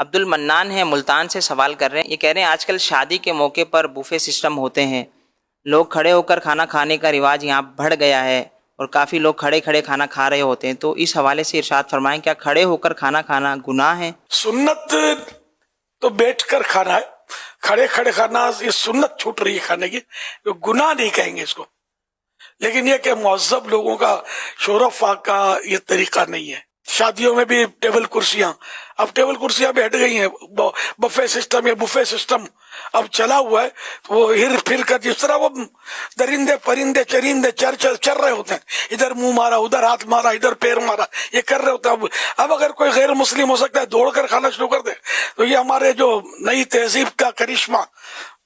عبد المنان ہے ملتان سے سوال کر رہے ہیں، یہ کہہ رہے ہیں آج کل شادی کے موقع پر بوفے سسٹم ہوتے ہیں، لوگ کھڑے ہو کر کھانا کھانے کا رواج یہاں بڑھ گیا ہے اور کافی لوگ کھڑے کھڑے کھانا کھا رہے ہوتے ہیں، تو اس حوالے سے ارشاد فرمائیں کیا کھڑے ہو کر کھانا کھانا گناہ ہے؟ سنت تو بیٹھ کر کھانا ہے، کھڑے کھڑے کھانا یہ سنت چھوٹ رہی ہے کھانے کی، گناہ نہیں کہیں گے اس کو، لیکن یہ کہ مہذب لوگوں کا شور و فاق کا یہ طریقہ نہیں ہے۔ شادیوں میں بھی ٹیبل کرسیاں، اب ٹیبل کرسیاں بھی ہٹ گئی ہیں، بفے سسٹم یا بفے سسٹم اب چلا ہوا ہے، وہ ہر پھر کر جس طرح وہ درندے پرندے چرندے چر رہے ہوتے ہیں، ادھر منہ مارا ادھر ہاتھ مارا ادھر پیر مارا، یہ کر رہے ہوتے ہیں۔ اب اگر کوئی غیر مسلم ہو سکتا ہے دوڑ کر کھانا شروع کر دے، تو یہ ہمارے جو نئی تہذیب کا کرشمہ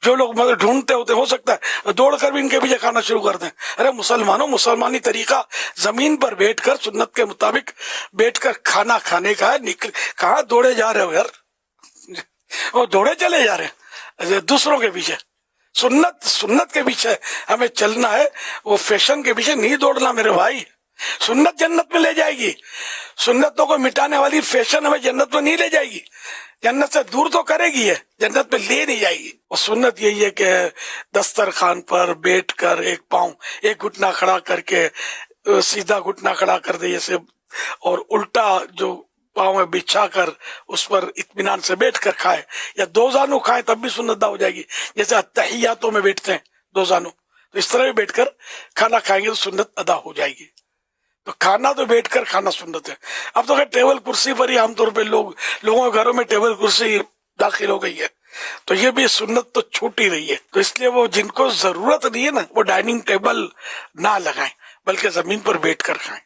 جو لوگ مطلب ڈھونڈتے ہوتے ہو سکتا ہے دوڑ کر بھی ان کے پیچھے کھانا شروع کر دیں۔ ارے مسلمانوں، مسلمانی طریقہ زمین پر بیٹھ کر سنت کے مطابق بیٹھ کر کھانا کھانے کا ہے، کہاں دوڑے جا رہے ہو یار، وہ دوڑے چلے جا رہے ہیں دوسروں کے پیچھے۔ سنت کے پیچھے ہمیں چلنا ہے، وہ فیشن کے پیچھے نہیں دوڑنا میرے بھائی۔ سنت جنت میں لے جائے گی، سنتوں کو مٹانے والی فیشن ہمیں جنت میں نہیں لے جائے گی، جنت سے دور تو کرے گی، ہے جنت میں لے نہیں جائے گی۔ اور سنت یہی ہے کہ دسترخوان پر بیٹھ کر ایک گھٹنا کھڑا کر کے سیدھا گھٹنا کھڑا کر دے جیسے، اور الٹا جو پاؤں میں بچھا کر اس پر اطمینان سے بیٹھ کر کھائے، یا دو زانو کھائے تب بھی سنت ادا ہو جائے گی، جیسے تحیاتوں میں بیٹھتے ہیں دو زانو، تو اس طرح بھی بیٹھ کر کھانا کھائیں گے تو سنت ادا ہو جائے گی۔ تو کھانا تو بیٹھ کر کھانا سنت ہے۔ اب تو ٹیبل کرسی پر ہی عام طور پہ لوگوں کے گھروں میں ٹیبل کرسی داخل ہو گئی ہے، تو یہ بھی سنت تو چھوٹ ہی رہی ہے۔ تو اس لیے وہ جن کو ضرورت نہیں ہے نا، وہ ڈائننگ ٹیبل نہ لگائیں بلکہ زمین پر بیٹھ کر کھائیں،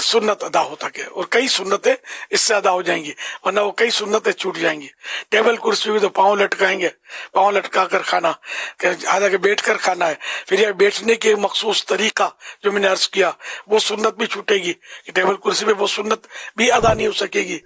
سنت ادا ہوتا کہ، اور کئی سنتیں اس سے ادا ہو جائیں گی، ورنہ وہ کئی سنتیں چھوٹ جائیں گی۔ ٹیبل کرسی بھی تو پاؤں لٹکائیں گے، پاؤں لٹکا کر کھانا، حالانکہ بیٹھ کر کھانا ہے، پھر یہ بیٹھنے کے مخصوص طریقہ جو میں نے عرض کیا وہ سنت بھی چھوٹے گی، ٹیبل کرسی پہ وہ سنت بھی ادا نہیں ہو سکے گی۔